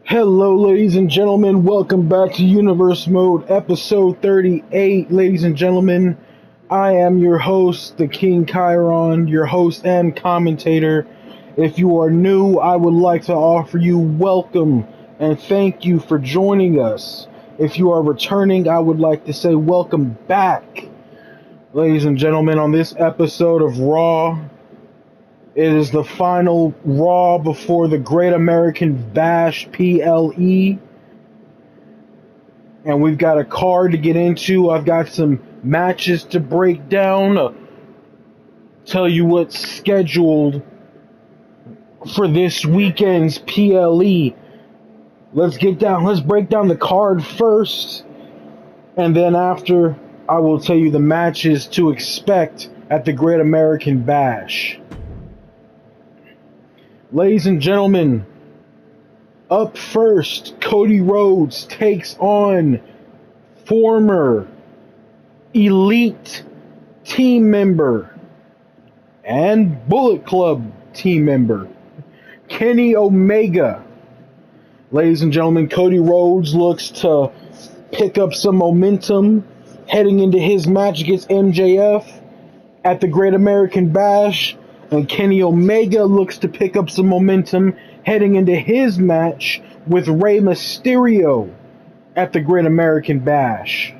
Hello, ladies and gentlemen. Welcome back to Universe Mode, episode 38. Ladies and gentlemen, I am your host, the King Chiron, your host and commentator. If you are new, I would like to offer you welcome and thank you for joining us. If you are returning, I would like to say welcome back. Ladies and gentlemen, on this episode of Raw, it is the final Raw before the Great American Bash PLE. And we've got a card to get into. I've got some matches to break down. Tell you what's scheduled for this weekend's PLE. Let's break down the card first. And then after, I will tell you the matches to expect at the Great American Bash. Ladies and gentlemen, up first, Cody Rhodes takes on former Elite team member and Bullet Club team member, Kenny Omega. Ladies and gentlemen, Cody Rhodes looks to pick up some momentum heading into his match against MJF at the Great American Bash. And Kenny Omega looks to pick up some momentum heading into his match with Rey Mysterio at the Great American Bash.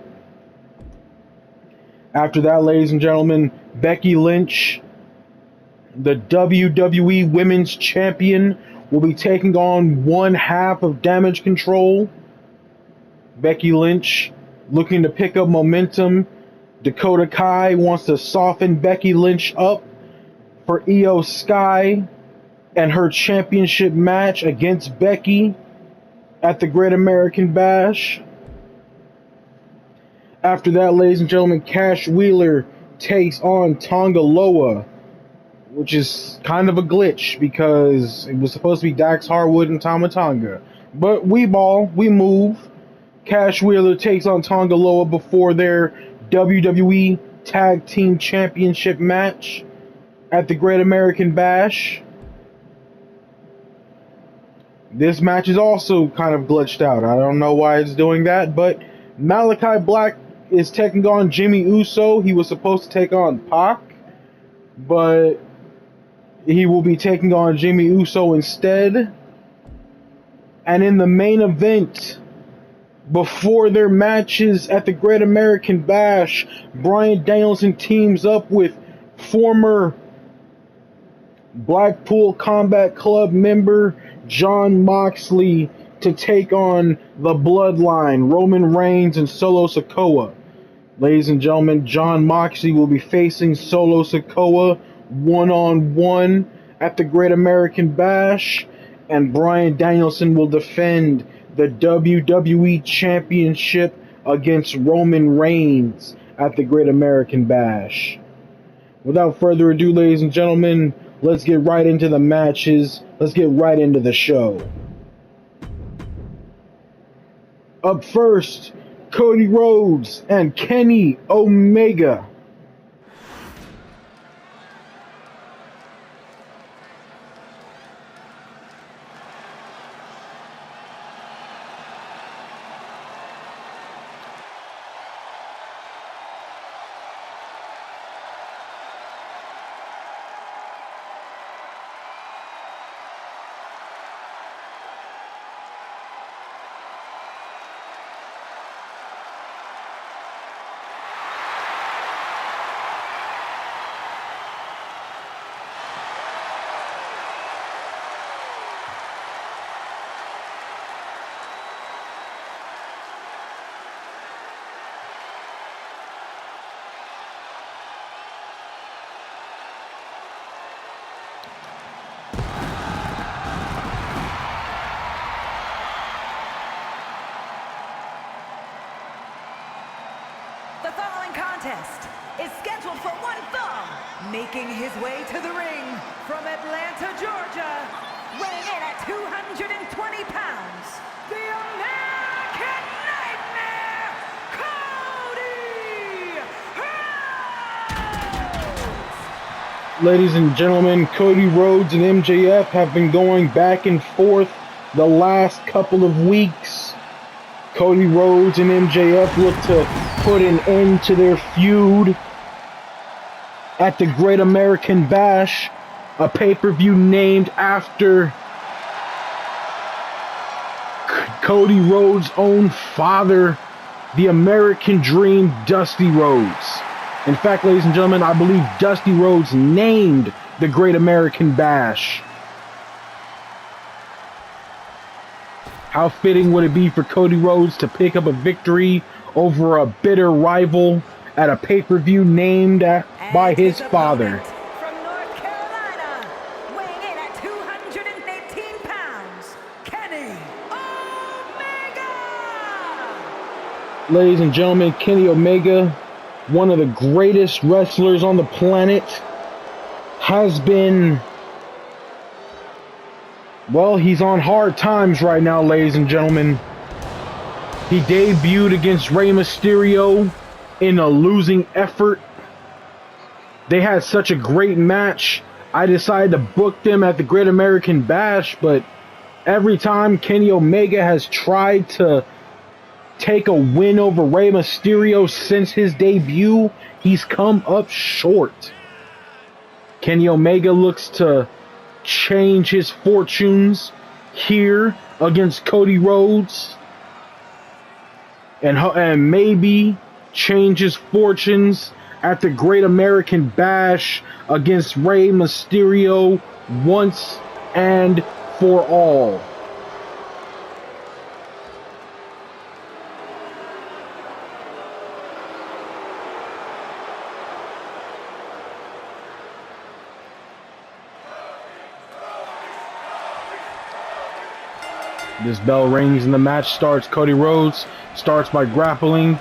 After that, ladies and gentlemen, Becky Lynch, the WWE Women's Champion, will be taking on one half of Damage Control. Becky Lynch looking to pick up momentum. Dakota Kai wants to soften Becky Lynch up for Io Sky and her championship match against Becky at the Great American Bash. After that, ladies and gentlemen, Cash Wheeler takes on Tonga Loa, which is kind of a glitch because it was supposed to be Dax Harwood and Tama Tonga. But we move. Cash Wheeler takes on Tonga Loa before their WWE Tag Team Championship match at the Great American Bash. This match is also kind of glitched out. I don't know why it's doing that, but Malachi Black is taking on Jimmy Uso. He was supposed to take on Pac, but he will be taking on Jimmy Uso instead. And in the main event, before their matches at the Great American Bash, Bryan Danielson teams up with former Blackpool Combat Club member Jon Moxley to take on the Bloodline, Roman Reigns and Solo Sikoa. Ladies and gentlemen, Jon Moxley will be facing Solo Sikoa one-on-one at the Great American Bash, and Bryan Danielson will defend the WWE Championship against Roman Reigns at the Great American Bash. Without further ado, ladies and gentlemen, let's get right into the matches. Let's get right into the show. Up first, Cody Rhodes and Kenny Omega. The following contest is scheduled for one fall, making his way to the ring from Atlanta, Georgia, weighing in at 220 pounds, the American Nightmare, Cody Rhodes! Ladies and gentlemen, Cody Rhodes and MJF have been going back and forth the last couple of weeks. Cody Rhodes and MJF look to put an end to their feud at the Great American Bash, a pay-per-view named after Cody Rhodes' own father, the American Dream, Dusty Rhodes. In fact, ladies and gentlemen, I believe Dusty Rhodes named the Great American Bash. How fitting would it be for Cody Rhodes to pick up a victory over a bitter rival at a pay-per-view named by his father? From North Carolina, weighing in at 218 pounds, Kenny Omega! Ladies and gentlemen, Kenny Omega, one of the greatest wrestlers on the planet, has been... well, he's on hard times right now, ladies and gentlemen. He debuted against Rey Mysterio in a losing effort. They had such a great match. I decided to book them at the Great American Bash, but every time Kenny Omega has tried to take a win over Rey Mysterio since his debut, he's come up short. Kenny Omega looks to change his fortunes here against Cody Rhodes, and maybe change his fortunes at the Great American Bash against Rey Mysterio once and for all. This bell rings and the match starts. Cody Rhodes starts by grappling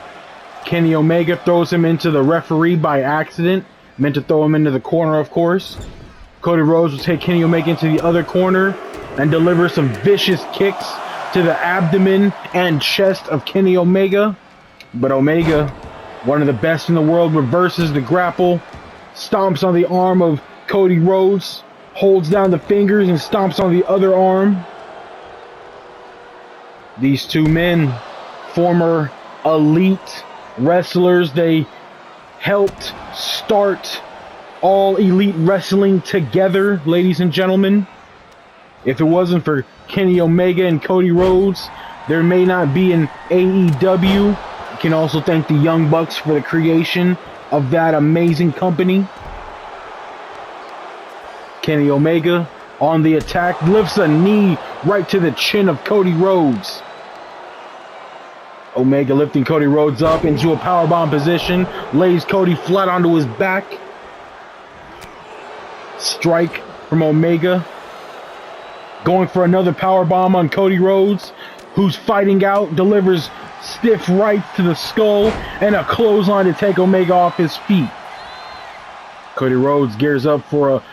Kenny Omega, throws him into the referee by accident. Meant to throw him into the corner, of course. Cody Rhodes will take Kenny Omega into the other corner and deliver some vicious kicks to the abdomen and chest of Kenny Omega. But Omega, one of the best in the world, reverses the grapple, stomps on the arm of Cody Rhodes, holds down the fingers and stomps on the other arm. These two men, former elite wrestlers, they helped start All Elite Wrestling together, ladies and gentlemen. If it wasn't for Kenny Omega and Cody Rhodes, there may not be an AEW. You can also thank the Young Bucks for the creation of that amazing company. Kenny Omega on the attack, lifts a knee right to the chin of Cody Rhodes. Omega lifting Cody Rhodes up into a powerbomb position, lays Cody flat onto his back. Strike from Omega. Going for another powerbomb on Cody Rhodes, who's fighting out, delivers stiff right to the skull and a clothesline to take Omega off his feet. Cody Rhodes gears up for a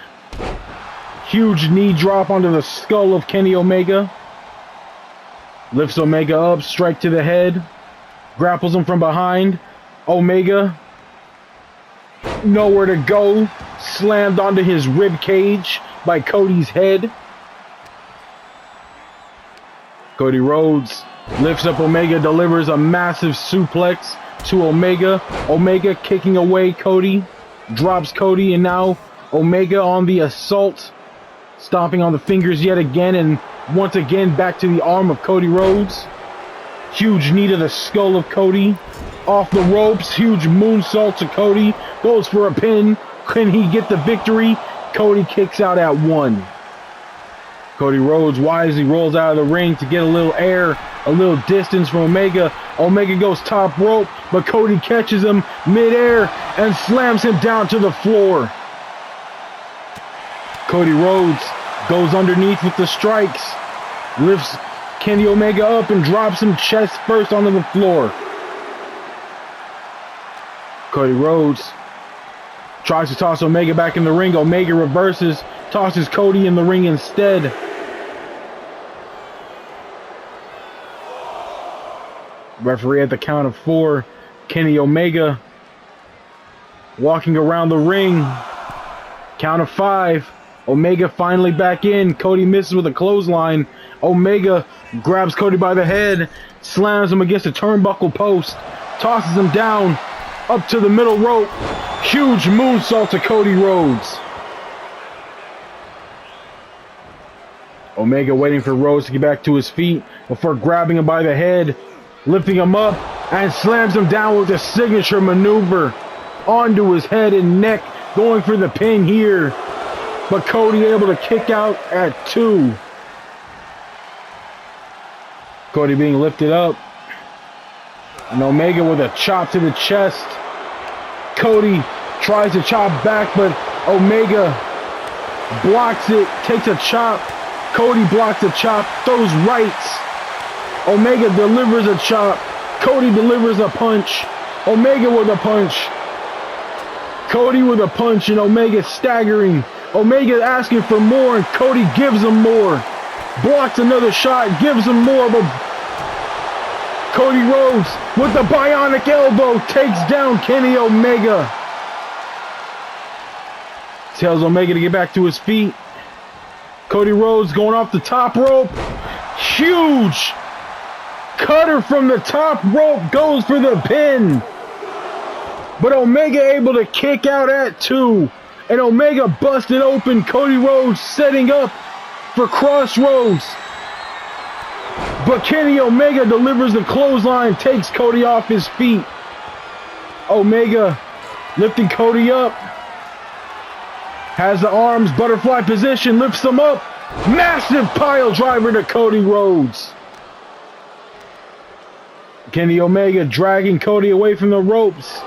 huge knee drop onto the skull of Kenny Omega. Lifts Omega up, strike to the head. Grapples him from behind. Omega, nowhere to go. Slammed onto his rib cage by Cody's head. Cody Rhodes lifts up Omega, delivers a massive suplex to Omega. Omega kicking away Cody. Drops Cody, and now Omega on the assault. Stomping on the fingers yet again, and once again back to the arm of Cody Rhodes. Huge knee to the skull of Cody. Off the ropes, huge moonsault to Cody. Goes for a pin. Can he get the victory? Cody kicks out at 1. Cody Rhodes wisely rolls out of the ring to get a little air, a little distance from Omega. Omega goes top rope, but Cody catches him midair and slams him down to the floor. Cody Rhodes goes underneath with the strikes, lifts Kenny Omega up and drops him chest first onto the floor. Cody Rhodes tries to toss Omega back in the ring. Omega reverses, tosses Cody in the ring instead. Referee at the count of 4. Kenny Omega walking around the ring. Count of 5. Omega finally back in. Cody misses with a clothesline. Omega grabs Cody by the head, slams him against the turnbuckle post, tosses him down, up to the middle rope. Huge moonsault to Cody Rhodes. Omega waiting for Rhodes to get back to his feet before grabbing him by the head, lifting him up, and slams him down with a signature maneuver onto his head and neck, going for the pin here. But Cody able to kick out at 2. Cody being lifted up. And Omega with a chop to the chest. Cody tries to chop back, but Omega blocks it, takes a chop. Cody blocks a chop, throws rights. Omega delivers a chop. Cody delivers a punch. Omega with a punch. Cody with a punch, and Omega staggering. Omega asking for more, and Cody gives him more. Blocks another shot, gives him more, but Cody Rhodes with the bionic elbow takes down Kenny Omega. Tells Omega to get back to his feet. Cody Rhodes going off the top rope. Huge cutter from the top rope, goes for the pin. But Omega able to kick out at 2. And Omega busted open. Cody Rhodes setting up for Crossroads. But Kenny Omega delivers the clothesline, takes Cody off his feet. Omega lifting Cody up. Has the arms, butterfly position, lifts him up. Massive pile driver to Cody Rhodes. Kenny Omega dragging Cody away from the ropes.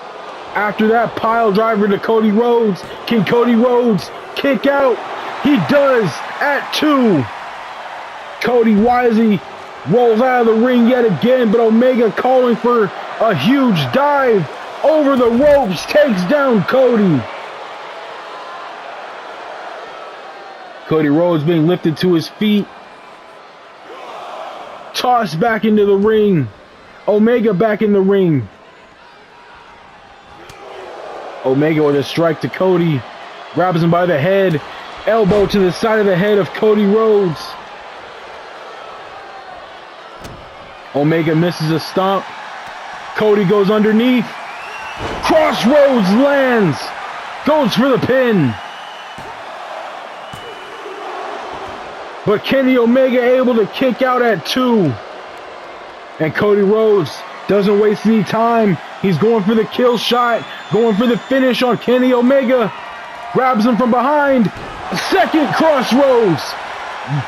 After that pile driver to Cody Rhodes. Can Cody Rhodes kick out? He does at 2. Cody wisely rolls out of the ring yet again, but Omega calling for a huge dive over the ropes, takes down Cody. Cody Rhodes being lifted to his feet. Tossed back into the ring. Omega back in the ring. Omega with a strike to Cody. Grabs him by the head. Elbow to the side of the head of Cody Rhodes. Omega misses a stomp. Cody goes underneath. Crossroads lands. Goes for the pin. But Kenny Omega able to kick out at 2. And Cody Rhodes doesn't waste any time. He's going for the kill shot. Going for the finish on Kenny Omega. Grabs him from behind. Second Crossroads.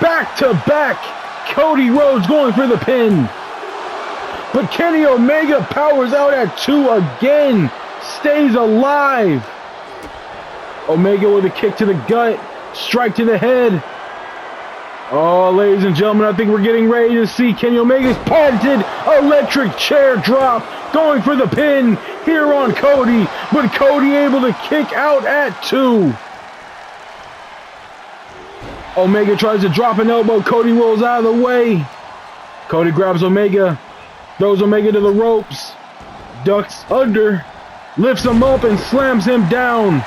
Back to back. Cody Rhodes going for the pin. But Kenny Omega powers out at 2 again. Stays alive. Omega with a kick to the gut. Strike to the head. Oh, ladies and gentlemen, I think we're getting ready to see Kenny Omega's patented electric chair drop. Going for the pin here on Cody. But Cody able to kick out at 2. Omega tries to drop an elbow. Cody rolls out of the way. Cody grabs Omega. Throws Omega to the ropes. Ducks under. Lifts him up and slams him down.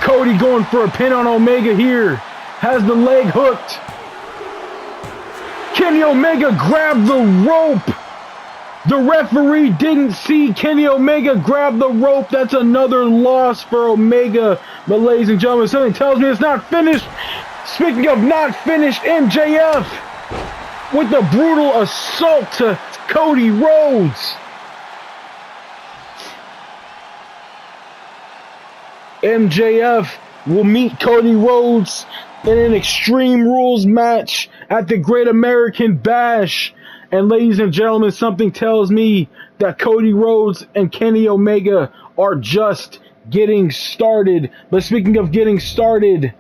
Cody going for a pin on Omega here. Has the leg hooked. Kenny Omega grabbed the rope. The referee didn't see Kenny Omega grab the rope. That's another loss for Omega. But ladies and gentlemen, something tells me it's not finished. Speaking of not finished, MJF with the brutal assault to Cody Rhodes. MJF will meet Cody Rhodes in an Extreme Rules match at the Great American Bash. And ladies and gentlemen, something tells me that Cody Rhodes and Kenny Omega are just getting started. But speaking of getting started,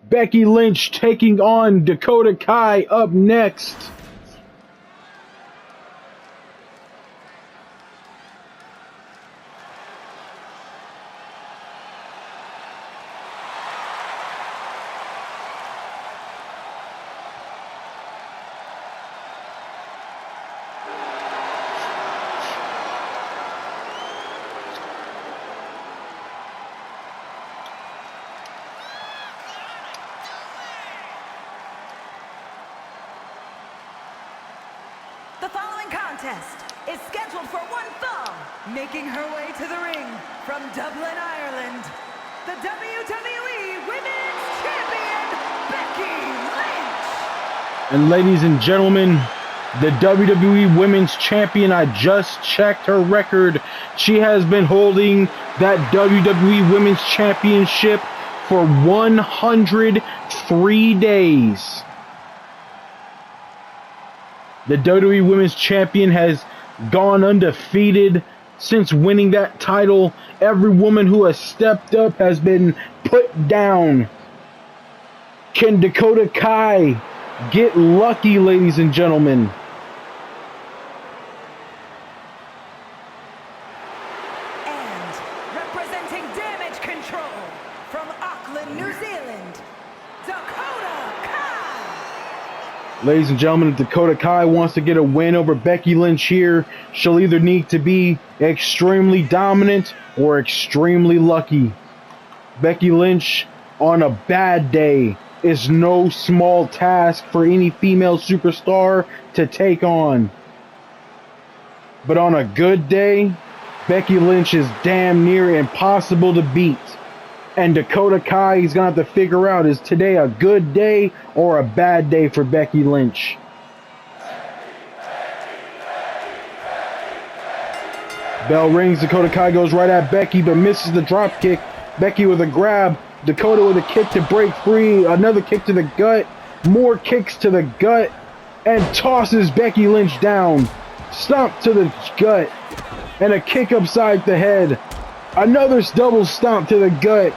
Becky Lynch taking on Dakota Kai up next. The following contest is scheduled for one fall, making her way to the ring from Dublin, Ireland, the WWE Women's Champion, Becky Lynch. And ladies and gentlemen, the WWE Women's Champion, I just checked her record. She has been holding that WWE Women's Championship for 103 days. The WWE Women's Champion has gone undefeated since winning that title. Every woman who has stepped up has been put down. Can Dakota Kai get lucky, ladies and gentlemen? And representing Damage Control from Auckland, New Zealand, Dakota Kai. Ladies and gentlemen, if Dakota Kai wants to get a win over Becky Lynch here, she'll either need to be extremely dominant or extremely lucky. Becky Lynch on a bad day is no small task for any female superstar to take on. But on a good day, Becky Lynch is damn near impossible to beat. And Dakota Kai is going to have to figure out, is today a good day or a bad day for Becky Lynch? Bell rings, Dakota Kai goes right at Becky but misses the drop kick. Becky with a grab, Dakota with a kick to break free, another kick to the gut, more kicks to the gut, and tosses Becky Lynch down. Stomp to the gut, and a kick upside the head. Another double stomp to the gut.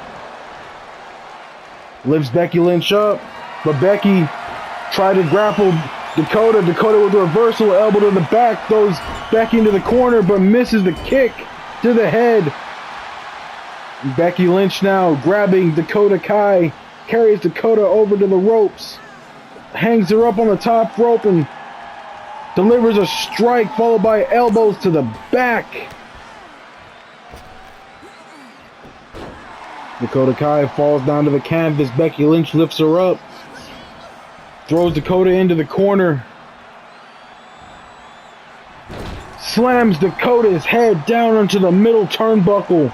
Lifts Becky Lynch up, but Becky tried to grapple Dakota. Dakota with a reversal elbow to the back, throws Becky into the corner, but misses the kick to the head. Becky Lynch now grabbing Dakota Kai, carries Dakota over to the ropes, hangs her up on the top rope, and delivers a strike followed by elbows to the back. Dakota Kai falls down to the canvas. Becky Lynch lifts her up, throws Dakota into the corner, slams Dakota's head down onto the middle turnbuckle,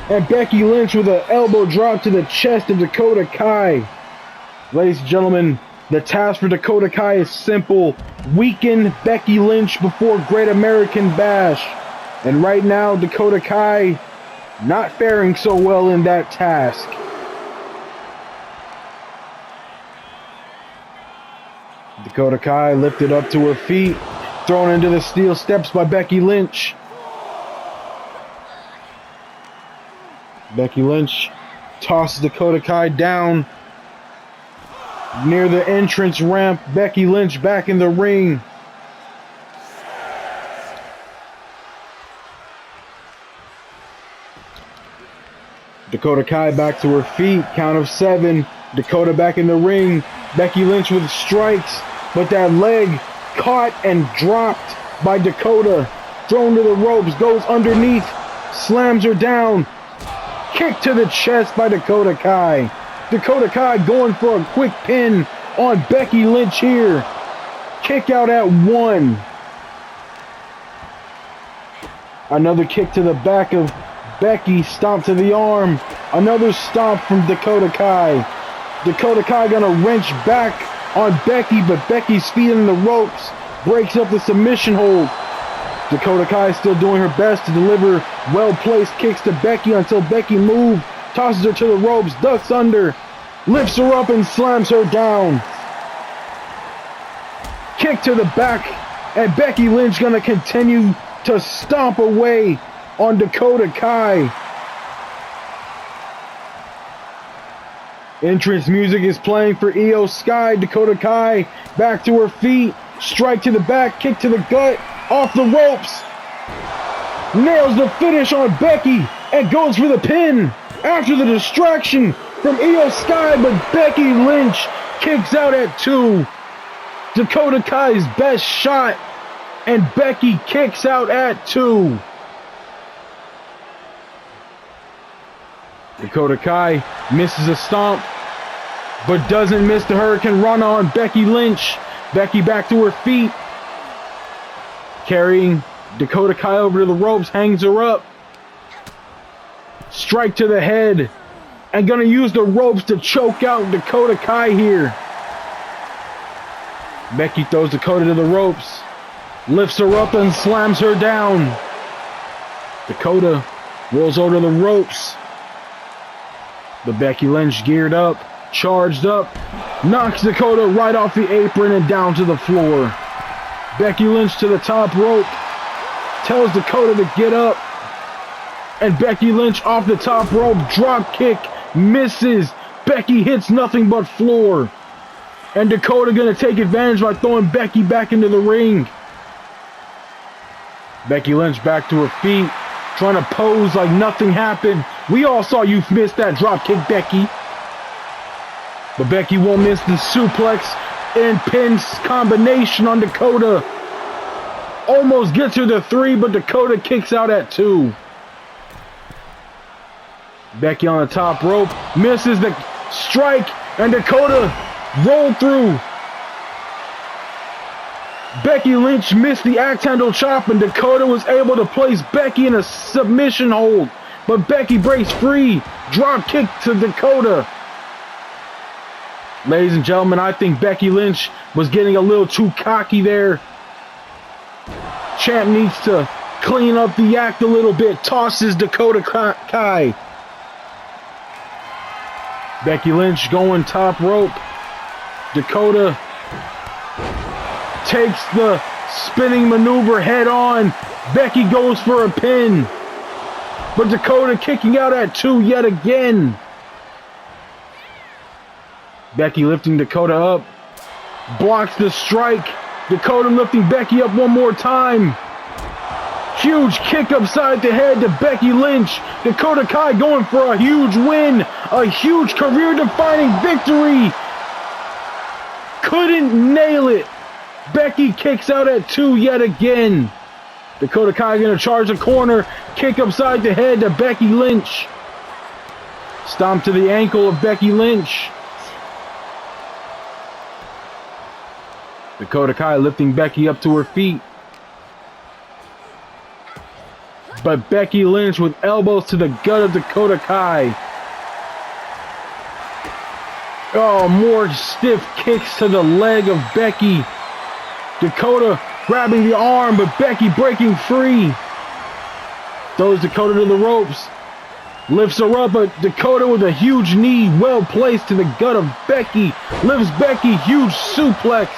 and Becky Lynch with an elbow drop to the chest of Dakota Kai. Ladies and gentlemen, the task for Dakota Kai is simple: weaken Becky Lynch before Great American Bash. And right now, Dakota Kai not faring so well in that task. Dakota Kai lifted up to her feet, thrown into the steel steps by Becky Lynch. Becky Lynch tosses Dakota Kai down near the entrance ramp. Becky Lynch back in the ring. Dakota Kai back to her feet, count of 7. Dakota back in the ring. Becky Lynch with strikes, but that leg caught and dropped by Dakota. Thrown to the ropes, goes underneath, slams her down. Kick to the chest by Dakota Kai. Dakota Kai going for a quick pin on Becky Lynch here. Kick out at 1. Another kick to the back of Becky, stomp to the arm. Another stomp from Dakota Kai. Dakota Kai gonna wrench back on Becky, but Becky's feet in the ropes. Breaks up the submission hold. Dakota Kai still doing her best to deliver well-placed kicks to Becky until Becky moves, tosses her to the ropes, ducks under, lifts her up and slams her down. Kick to the back, and Becky Lynch gonna continue to stomp away on Dakota Kai. Entrance music is playing for Io Sky. Dakota Kai back to her feet. Strike to the back, kick to the gut, off the ropes. Nails the finish on Becky and goes for the pin after the distraction from Io Sky, but Becky Lynch kicks out at 2. Dakota Kai's best shot, and Becky kicks out at 2. Dakota Kai misses a stomp, but doesn't miss the Hurricane Rana on Becky Lynch. Becky back to her feet, Carrying Dakota Kai over to the ropes, hangs her up. Strike to the head. And gonna use the ropes to choke out Dakota Kai here. Becky throws Dakota to the ropes. Lifts her up and slams her down. Dakota rolls over to the ropes. But Becky Lynch geared up, charged up, knocks Dakota right off the apron and down to the floor. Becky Lynch to the top rope, tells Dakota to get up. And Becky Lynch off the top rope, drop kick, misses. Becky hits nothing but floor. And Dakota gonna take advantage by throwing Becky back into the ring. Becky Lynch back to her feet, trying to pose like nothing happened. We all saw you miss that drop kick, Becky. But Becky won't miss the suplex and pin combination on Dakota. Almost gets her to 3, but Dakota kicks out at 2. Becky on the top rope, misses the strike, and Dakota rolled through. Becky Lynch missed the axe handle chop, and Dakota was able to place Becky in a submission hold. But Becky breaks free. Drop kick to Dakota. Ladies and gentlemen, I think Becky Lynch was getting a little too cocky there. Champ needs to clean up the act a little bit. Tosses Dakota Kai. Becky Lynch going top rope. Dakota takes the spinning maneuver head on. Becky goes for a pin. But Dakota kicking out at 2 yet again. Becky lifting Dakota up. Blocks the strike. Dakota lifting Becky up one more time. Huge kick upside the head to Becky Lynch. Dakota Kai going for a huge win. A huge career-defining victory. Couldn't nail it. Becky kicks out at 2 yet again. Dakota Kai gonna charge the corner. Kick upside the head to Becky Lynch. Stomp to the ankle of Becky Lynch. Dakota Kai lifting Becky up to her feet. But Becky Lynch with elbows to the gut of Dakota Kai. Oh, more stiff kicks to the leg of Becky. Dakota grabbing the arm, but Becky breaking free. Throws Dakota to the ropes. Lifts her up, but Dakota with a huge knee well placed to the gut of Becky. Lifts Becky, huge suplex.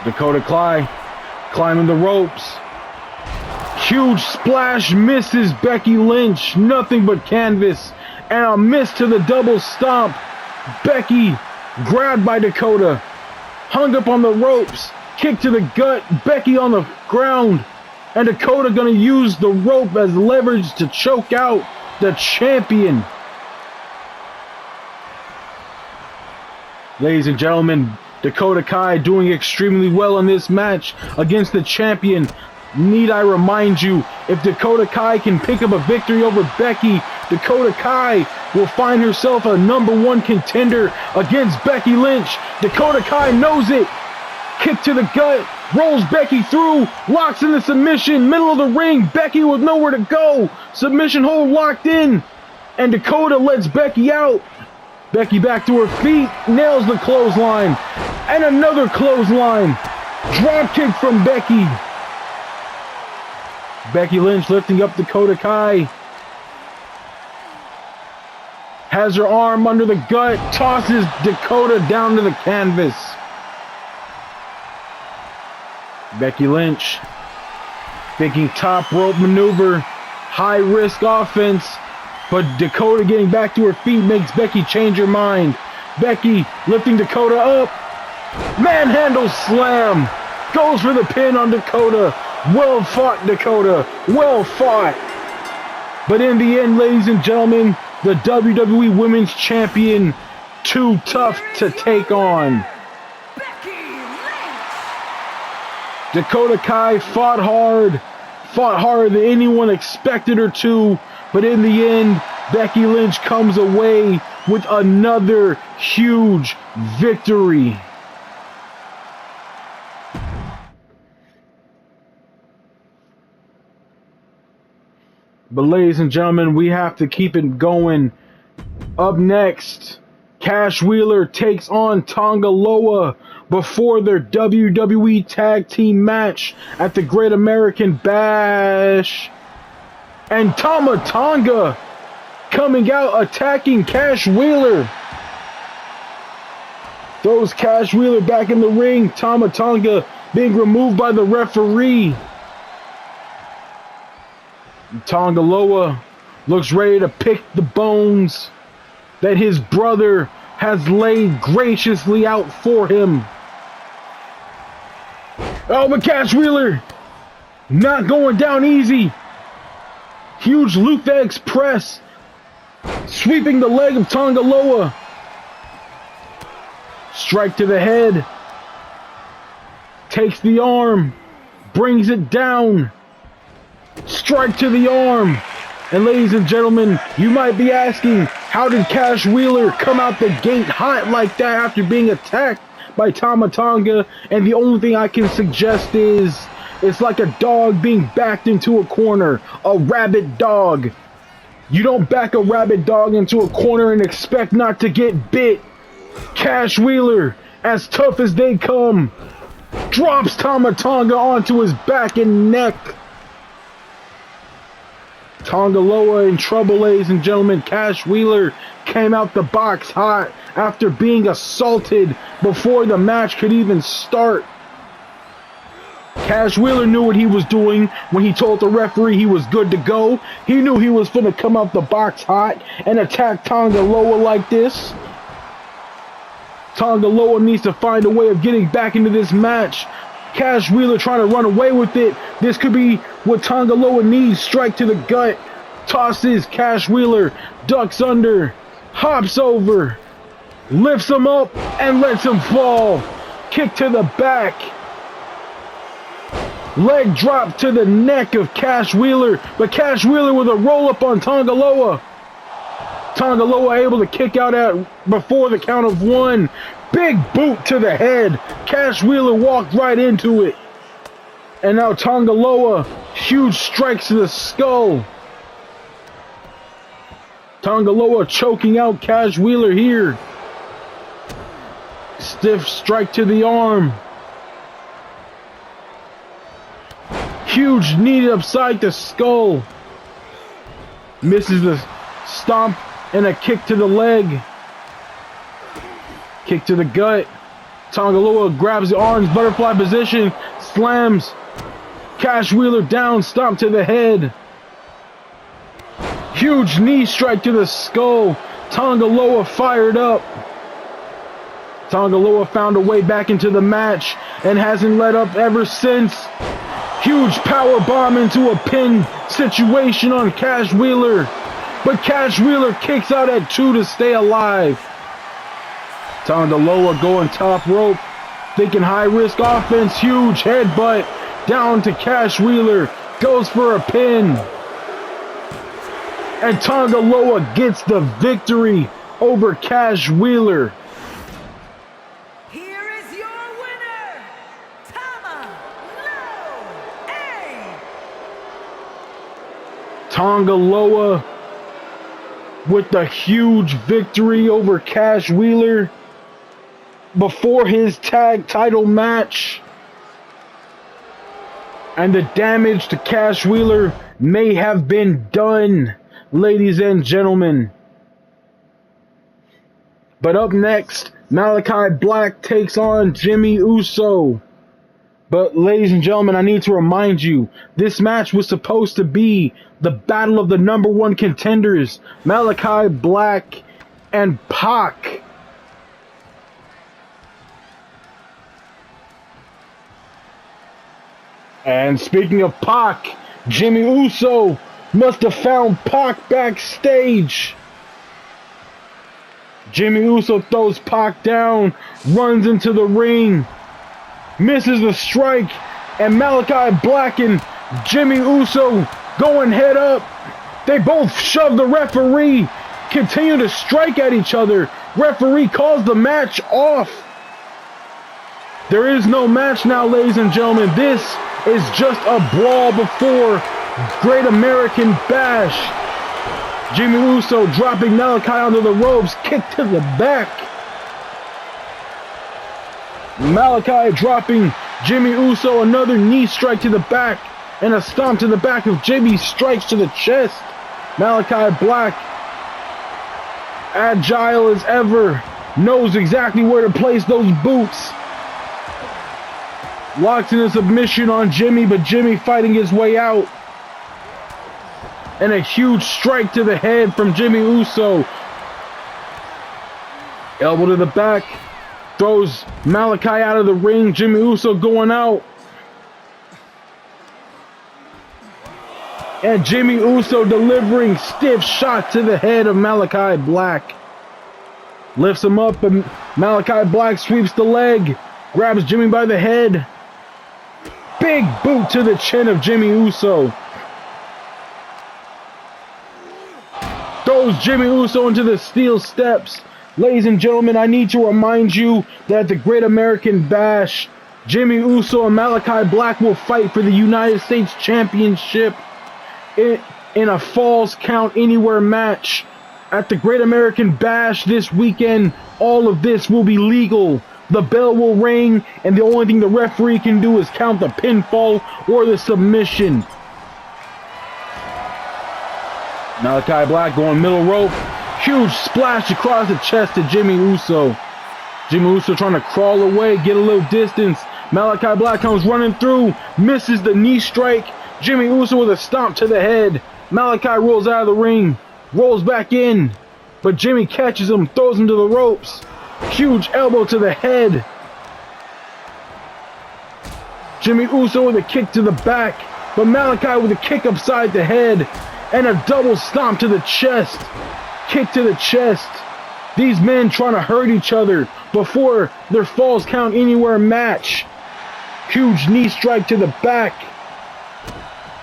Dakota Kai climbing the ropes. Huge splash, misses Becky Lynch. Nothing but canvas. And a miss to the double stomp. Becky grabbed by Dakota. Hung up on the ropes. Kick to the gut. Becky on the ground. And Dakota gonna use the rope as leverage to choke out the champion. Ladies and gentlemen, Dakota Kai doing extremely well in this match against the champion. Need I remind you, if Dakota Kai can pick up a victory over Becky, Dakota Kai will find herself a #1 contender against Becky Lynch. Dakota Kai knows it. Kick to the gut, rolls Becky through, locks in the submission, middle of the ring. Becky with nowhere to go. Submission hold locked in, and Dakota lets Becky out. Becky back to her feet, nails the clothesline, and another clothesline. Drop kick from Becky. Becky Lynch lifting up Dakota Kai. Has her arm under the gut, tosses Dakota down to the canvas. Becky Lynch thinking top rope maneuver, high risk offense. But Dakota getting back to her feet makes Becky change her mind. Becky lifting Dakota up. Manhandle slam. Goes for the pin on Dakota. Well fought, Dakota. Well fought. But in the end, ladies and gentlemen, the WWE Women's Champion, too tough to take on. Becky Lynch. Dakota Kai fought hard. Fought harder than anyone expected her to. But in the end, Becky Lynch comes away with another huge victory. But ladies and gentlemen, we have to keep it going. Up next, Cash Wheeler takes on Tonga Loa before their WWE Tag Team match at the Great American Bash. And Tama Tonga coming out attacking Cash Wheeler. Throws Cash Wheeler back in the ring. Tama Tonga being removed by the referee. Tonga Loa looks ready to pick the bones that his brother has laid graciously out for him. Oh, but Cash Wheeler not going down easy. Huge Luther Express sweeping the leg of Tonga Loa. Strike to the head. Takes the arm. Brings it down. Strike to the arm. And ladies and gentlemen, you might be asking, how did Cash Wheeler come out the gate hot like that after being attacked by Tama Tonga? And the only thing I can suggest is, it's like a dog being backed into a corner. A rabid dog. You don't back a rabid dog into a corner and expect not to get bit. Cash Wheeler, as tough as they come, drops Tama Tonga onto his back and neck. Tonga Loa in trouble, ladies and gentlemen. Cash Wheeler came out the box hot after being assaulted before the match could even start. Cash Wheeler knew what he was doing when he told the referee he was good to go. He knew he was going to come out the box hot and attack Tonga Loa like this. Tonga Loa needs to find a way of getting back into this match. Cash Wheeler trying to run away with it. This could be what Tonga Loa needs. Strike to the gut. Tosses Cash Wheeler. Ducks under. Hops over. Lifts him up and lets him fall. Kick to the back. Leg drop to the neck of Cash Wheeler. But Cash Wheeler with a roll up on Tonga Loa. Tonga Loa able to kick out at before the count of one. Big boot to the head. Cash Wheeler walked right into it. And now Tonga Loa, huge strikes to the skull. Tonga Loa choking out Cash Wheeler here. Stiff strike to the arm. Huge knee upside the skull. Misses the stomp and a kick to the leg. Kick to the gut. Tonga Loa grabs the arms, butterfly position, slams Cash Wheeler down, stomp to the head. Huge knee strike to the skull. Tonga Loa fired up. Tonga Loa found a way back into the match and hasn't let up ever since. Huge power bomb into a pin situation on Cash Wheeler. But Cash Wheeler kicks out at 2 to stay alive. Tonga Loa going top rope, thinking high risk offense. Huge headbutt down to Cash Wheeler. Goes for a pin. And Tonga Loa gets the victory over Cash Wheeler. Here is your winner, Tama Loa. Tonga Loa with the huge victory over Cash Wheeler before his tag title match. And the damage to Cash Wheeler may have been done, ladies and gentlemen. But up next, Malachi Black takes on Jimmy Uso. But ladies and gentlemen, I need to remind you, this match was supposed to be the battle of the number one contenders, Malachi Black and Pac. And speaking of Pac, Jimmy Uso must have found Pac backstage. Jimmy Uso throws Pac down, runs into the ring, misses the strike, and Malachi Black and Jimmy Uso going head up. They both shove the referee, continue to strike at each other. Referee calls the match off. There is no match now, ladies and gentlemen. This is just a brawl before Great American Bash. Jimmy Uso dropping Malachi onto the ropes. Kick to the back. Malachi dropping Jimmy Uso. Another knee strike to the back. And a stomp to the back of Jimmy. Strikes to the chest. Malachi Black, agile as ever, knows exactly where to place those boots. Locks in a submission on Jimmy, but Jimmy fighting his way out. And a huge strike to the head from Jimmy Uso. Elbow to the back. Throws Malachi out of the ring. Jimmy Uso going out. And Jimmy Uso delivering stiff shot to the head of Malachi Black. Lifts him up and Malachi Black sweeps the leg. Grabs Jimmy by the head. Big boot to the chin of Jimmy Uso. Throws Jimmy Uso into the steel steps. Ladies and gentlemen, I need to remind you that at the Great American Bash, Jimmy Uso and Malachi Black will fight for the United States Championship in a Falls Count Anywhere match. At the Great American Bash this weekend, all of this will be legal. The bell will ring, and the only thing the referee can do is count the pinfall or the submission. Malachi Black going middle rope. Huge splash across the chest to Jimmy Uso. Jimmy Uso trying to crawl away, get a little distance. Malachi Black comes running through, misses the knee strike. Jimmy Uso with a stomp to the head. Malachi rolls out of the ring, rolls back in, but Jimmy catches him, throws him to the ropes. Huge elbow to the head. Jimmy Uso with a kick to the back, but Malachi with a kick upside the head and a double stomp to the chest. Kick to the chest. These men trying to hurt each other before their Falls Count Anywhere match. Huge knee strike to the back.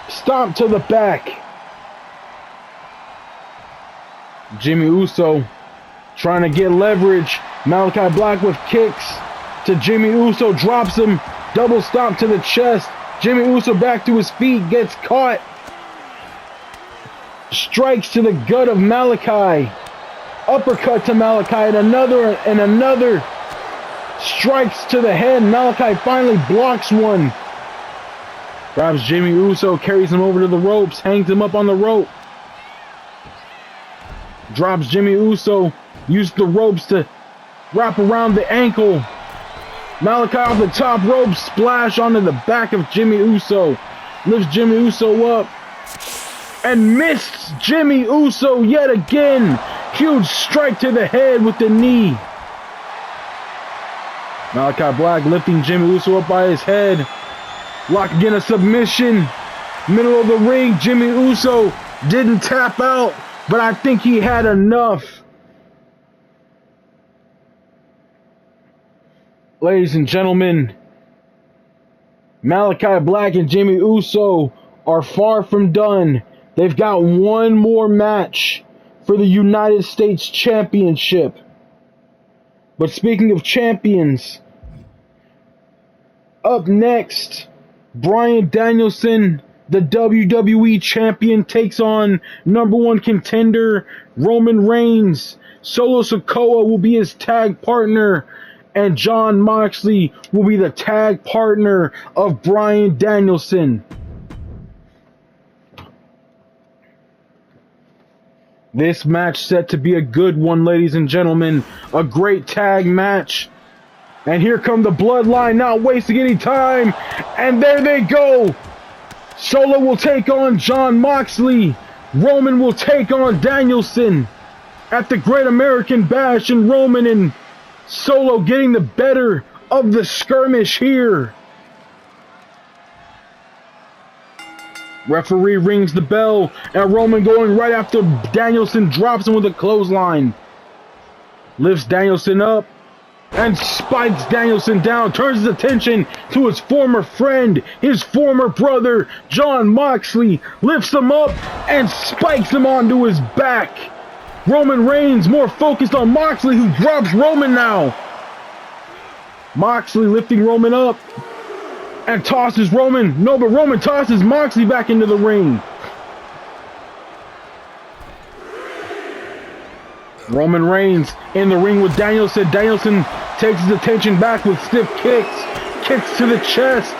Stomp to the back. Jimmy Uso trying to get leverage. Malachi Black with kicks to Jimmy Uso. Drops him. Double stomp to the chest. Jimmy Uso back to his feet. Gets caught. Strikes to the gut of Malachi. Uppercut to Malachi. And another. Strikes to the head. Malachi finally blocks one. Grabs Jimmy Uso, carries him over to the ropes, hangs him up on the rope. Drops Jimmy Uso, uses the ropes to wrap around the ankle. Malachi off the top rope, splash onto the back of Jimmy Uso. Lifts Jimmy Uso up. And missed Jimmy Uso yet again. Huge strike to the head with the knee. Malachi Black lifting Jimmy Uso up by his head. Locking in a submission. Middle of the ring. Jimmy Uso didn't tap out, but I think he had enough. Ladies and gentlemen, Malachi Black and Jimmy Uso are far from done. They've got one more match for the United States Championship. But speaking of champions, up next, Bryan Danielson, the WWE Champion, takes on #1 contender Roman Reigns. Solo Sikoa will be his tag partner, and Jon Moxley will be the tag partner of Bryan Danielson. This match set to be a good one, ladies and gentlemen. A great tag match. And here come the Bloodline, not wasting any time. And there they go. Solo will take on Jon Moxley. Roman will take on Danielson at the Great American Bash, and Roman and Solo getting the better of the skirmish here. Referee rings the bell, and Roman going right after Danielson, drops him with a clothesline. Lifts Danielson up and spikes Danielson down, turns his attention to his former friend, his former brother, Jon Moxley, lifts him up and spikes him onto his back. Roman Reigns more focused on Moxley, who drops Roman now. Moxley lifting Roman up and tosses Roman. No, but Roman tosses Moxley back into the ring. Roman Reigns in the ring with Danielson. Danielson takes his attention back with stiff kicks. Kicks to the chest.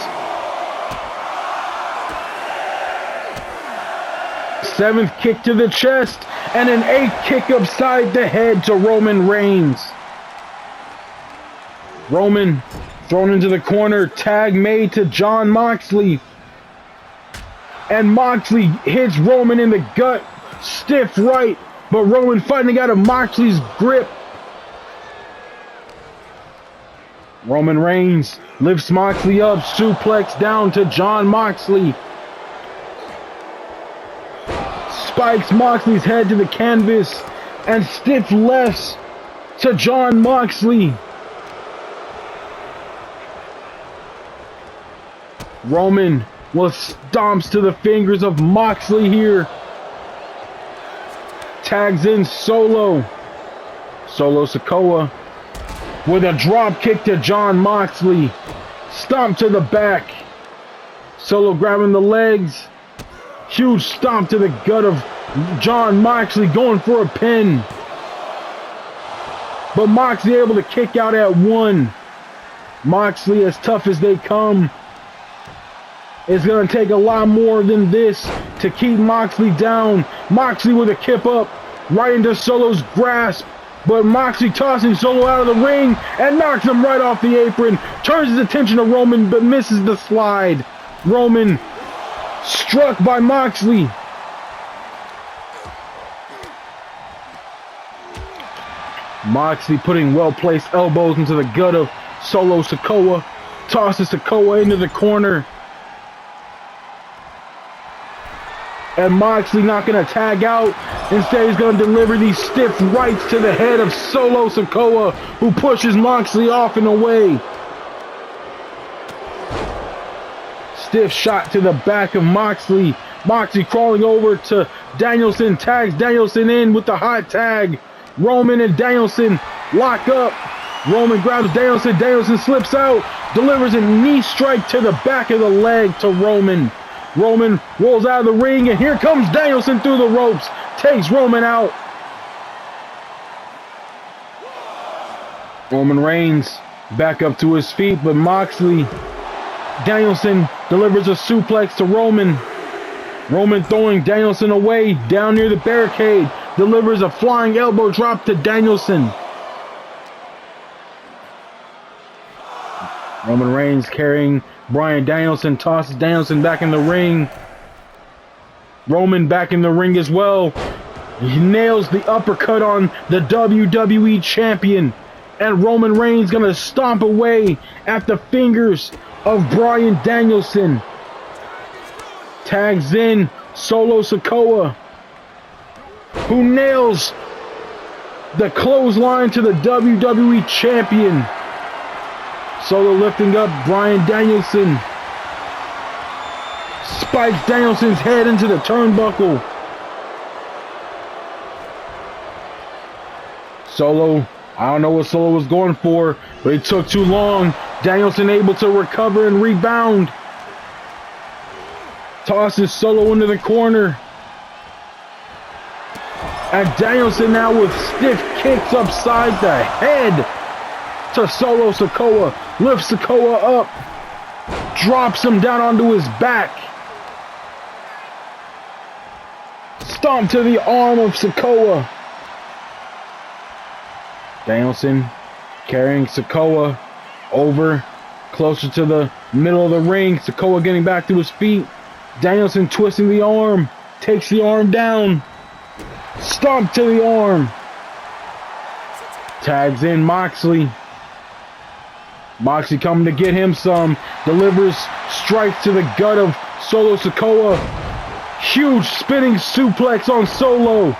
7th kick to the chest. And an 8th kick upside the head to Roman Reigns. Roman thrown into the corner. Tag made to Jon Moxley. And Moxley hits Roman in the gut. Stiff right. But Roman fighting out of Moxley's grip. Roman Reigns lifts Moxley up. Suplex down to Jon Moxley. Spikes Moxley's head to the canvas. And stiff lefts to Jon Moxley. Roman will stomps to the fingers of Moxley here. Tags in Solo. Solo Sikoa with a drop kick to Jon Moxley. Stomp to the back. Solo grabbing the legs. Huge stomp to the gut of Jon Moxley, going for a pin. But Moxley able to kick out at 1. Moxley, as tough as they come, it's going to take a lot more than this to keep Moxley down. Moxley with a kip up right into Solo's grasp. But Moxley tossing Solo out of the ring and knocks him right off the apron. Turns his attention to Roman but misses the slide. Roman struck by Moxley. Moxley putting well-placed elbows into the gut of Solo Sikoa. Tosses Sikoa into the corner. And Moxley not going to tag out. Instead, he's going to deliver these stiff rights to the head of Solo Sikoa, who pushes Moxley off and away. Stiff shot to the back of Moxley. Moxley crawling over to Danielson. Tags Danielson in with the hot tag. Roman and Danielson lock up. Roman grabs Danielson. Danielson slips out. Delivers a knee strike to the back of the leg to Roman. Roman rolls out of the ring, and here comes Danielson through the ropes. Takes Roman out. Roman Reigns back up to his feet, but Moxley. Danielson delivers a suplex to Roman. Roman throwing Danielson away down near the barricade. Delivers a flying elbow drop to Danielson. Roman Reigns carrying Bryan Danielson, tosses Danielson back in the ring. Roman back in the ring as well. He nails the uppercut on the WWE champion. And Roman Reigns gonna stomp away at the fingers of Bryan Danielson. Tags in Solo Sikoa, who nails the clothesline to the WWE champion. Solo lifting up Bryan Danielson. Spikes Danielson's head into the turnbuckle. Solo, I don't know what Solo was going for, but it took too long. Danielson able to recover and rebound. Tosses Solo into the corner. And Danielson now with stiff kicks upside the head to Solo Sikoa. Lifts Sikoa up. Drops him down onto his back. Stomp to the arm of Sikoa. Danielson carrying Sikoa over closer to the middle of the ring. Sikoa getting back to his feet. Danielson twisting the arm. Takes the arm down. Stomp to the arm. Tags in Moxley. Moxley coming to get him some. Delivers strikes to the gut of Solo Sikoa. Huge spinning suplex on Solo.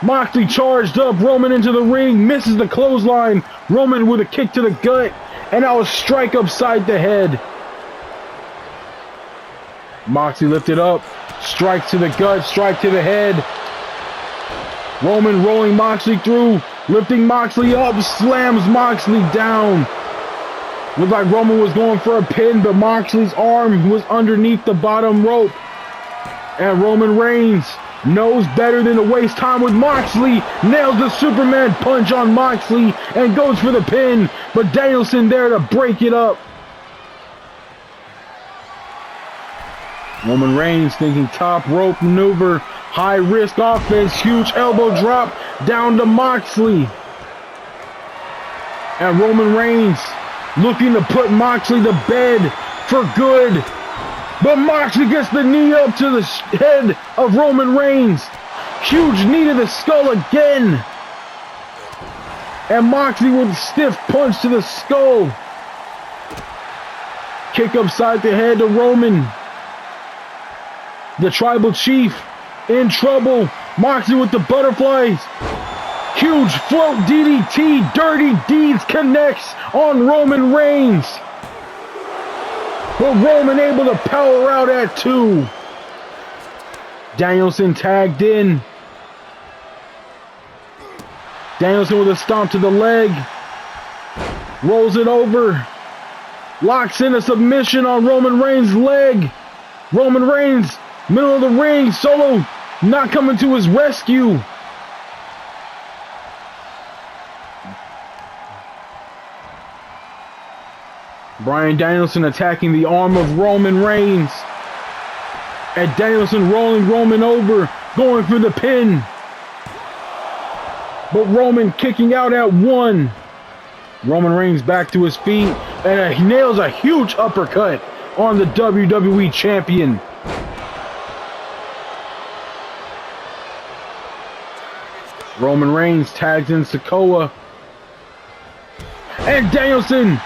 Moxley charged up. Roman into the ring. Misses the clothesline. Roman with a kick to the gut. And now a strike upside the head. Moxley lifted up. Strike to the gut. Strike to the head. Roman rolling Moxley through. Lifting Moxley up. Slams Moxley down. Looked like Roman was going for a pin, but Moxley's arm was underneath the bottom rope. And Roman Reigns knows better than to waste time with Moxley. Nails the Superman punch on Moxley and goes for the pin. But Danielson there to break it up. Roman Reigns thinking top rope maneuver. High risk offense. Huge elbow drop down to Moxley. And Roman Reigns looking to put Moxley to bed for good. But Moxley gets the knee up to the head of Roman Reigns. Huge knee to the skull again. And Moxley with a stiff punch to the skull. Kick upside the head to Roman. The Tribal Chief in trouble. Moxley with the butterflies. Huge float DDT. Dirty Deeds connects on Roman Reigns. But Roman able to power out at 2. Danielson tagged in. Danielson with a stomp to the leg. Rolls it over. Locks in a submission on Roman Reigns' leg. Roman Reigns, middle of the ring. Solo not coming to his rescue. Bryan Danielson attacking the arm of Roman Reigns. And Danielson rolling Roman over, going for the pin. But Roman kicking out at 1. Roman Reigns back to his feet, and he nails a huge uppercut on the WWE Champion. Roman Reigns tags in Sikoa. And Danielson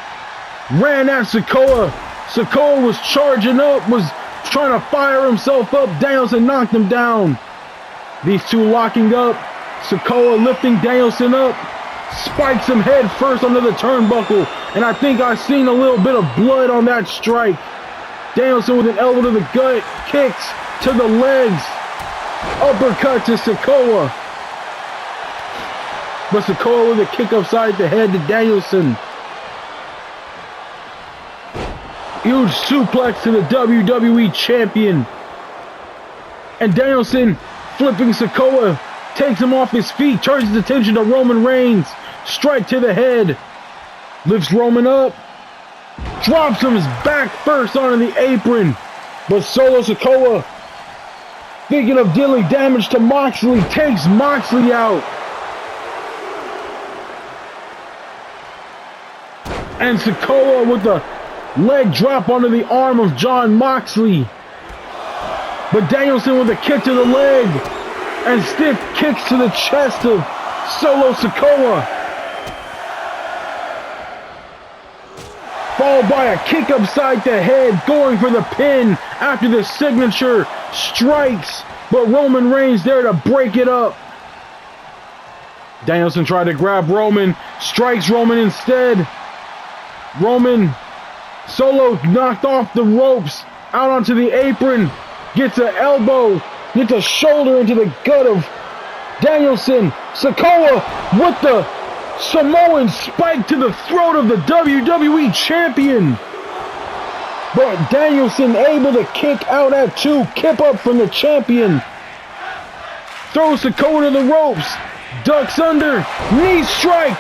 ran at Sikoa. Sikoa was charging up, was trying to fire himself up. Danielson knocked him down. These two locking up. Sikoa lifting Danielson up. Spikes him head first onto the turnbuckle. And I think I've seen a little bit of blood on that strike. Danielson with an elbow to the gut. Kicks to the legs. Uppercut to Sikoa. But Sikoa with a kick upside the head to Danielson. Huge suplex to the WWE Champion. And Danielson flipping Sikoa. Takes him off his feet. Turns his attention to Roman Reigns. Strike to the head. Lifts Roman up. Drops him back first onto the apron. But Solo Sikoa, thinking of dealing damage to Moxley, takes Moxley out. And Sikoa with the leg drop onto the arm of Jon Moxley. But Danielson with a kick to the leg and stiff kicks to the chest of Solo Sikoa. Followed by a kick upside the head, going for the pin after the signature strikes. But Roman Reigns there to break it up. Danielson tried to grab Roman, strikes Roman instead. Roman, Solo knocked off the ropes, out onto the apron, gets an elbow, gets a shoulder into the gut of Danielson. Sikoa with the Samoan spike to the throat of the WWE Champion. But Danielson able to kick out at 2, kip up from the champion. Throws Sikoa to the ropes, ducks under, knee strike.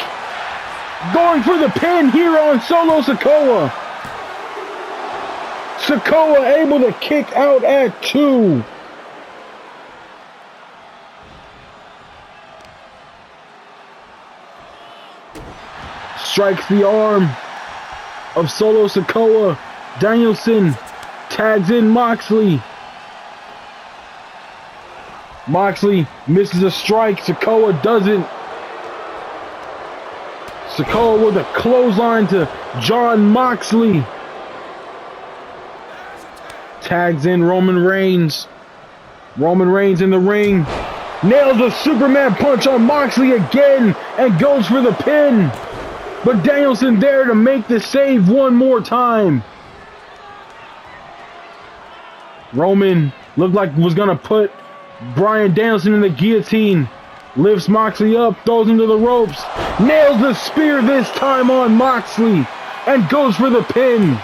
Going for the pin here on Solo Sikoa. Sikoa able to kick out at 2. Strikes the arm of Solo Sikoa. Danielson tags in Moxley. Moxley misses a strike. Sikoa doesn't. Sikoa with a clothesline to Jon Moxley. Tags in Roman Reigns. Roman Reigns in the ring. Nails a Superman punch on Moxley again and goes for the pin. But Danielson there to make the save one more time. Roman looked like was going to put Bryan Danielson in the guillotine. Lifts Moxley up, throws him to the ropes. Nails the spear this time on Moxley. and goes for the pin.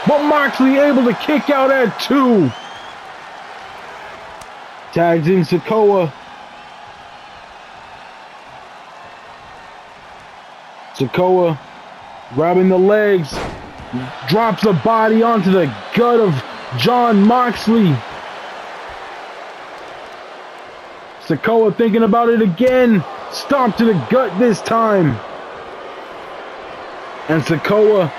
But Moxley able to kick out at 2. Tags in Sikoa. Sikoa grabbing the legs. Drops the body onto the gut of Jon Moxley. Sikoa thinking about it again. Stomp to the gut this time. And Sikoa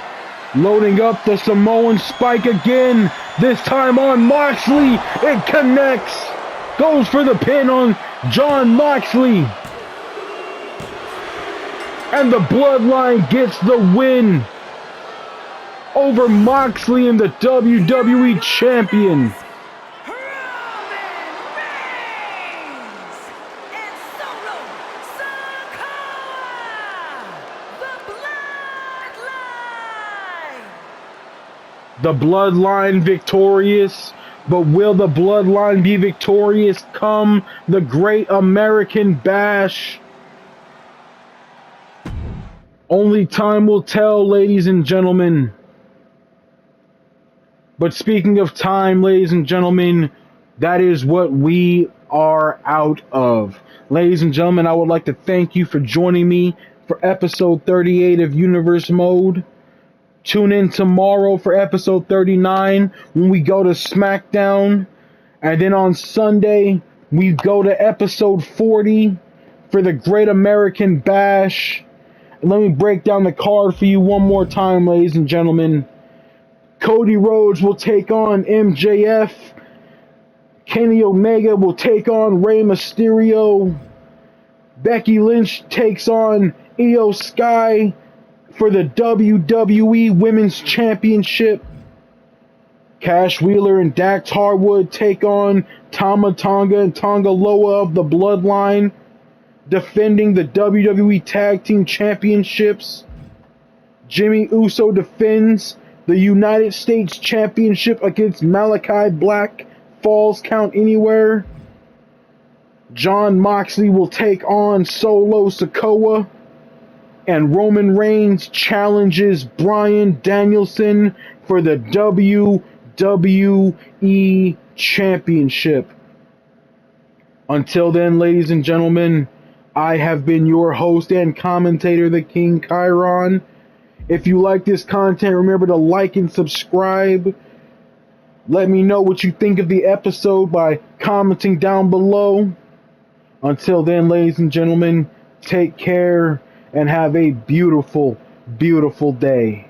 loading up the Samoan spike again. This time on Moxley. It connects. Goes for the pin on Jon Moxley. And the Bloodline gets the win over Moxley and the WWE Champion. The Bloodline victorious, but will the Bloodline be victorious come the Great American Bash? Only time will tell, ladies and gentlemen. But speaking of time, ladies and gentlemen, that is what we are out of. Ladies and gentlemen, I would like to thank you for joining me for episode 38 of Universe Mode. Tune in tomorrow for episode 39 when we go to SmackDown. And then on Sunday, we go to episode 40 for the Great American Bash. And let me break down the card for you one more time, ladies and gentlemen. Cody Rhodes will take on MJF. Kenny Omega will take on Rey Mysterio. Becky Lynch takes on Io Sky for the WWE Women's Championship. Cash Wheeler and Dax Harwood take on Tama Tonga and Tonga Loa of the Bloodline, defending the WWE Tag Team Championships. Jimmy Uso defends the United States Championship against Malachi Black. Falls count anywhere. Jon Moxley will take on Solo Sikoa. And Roman Reigns challenges Bryan Danielson for the WWE Championship. Until then, ladies and gentlemen, I have been your host and commentator, the King Chiron. If you like this content, remember to like and subscribe. Let me know what you think of the episode by commenting down below. Until then, ladies and gentlemen, take care and have a beautiful, beautiful day.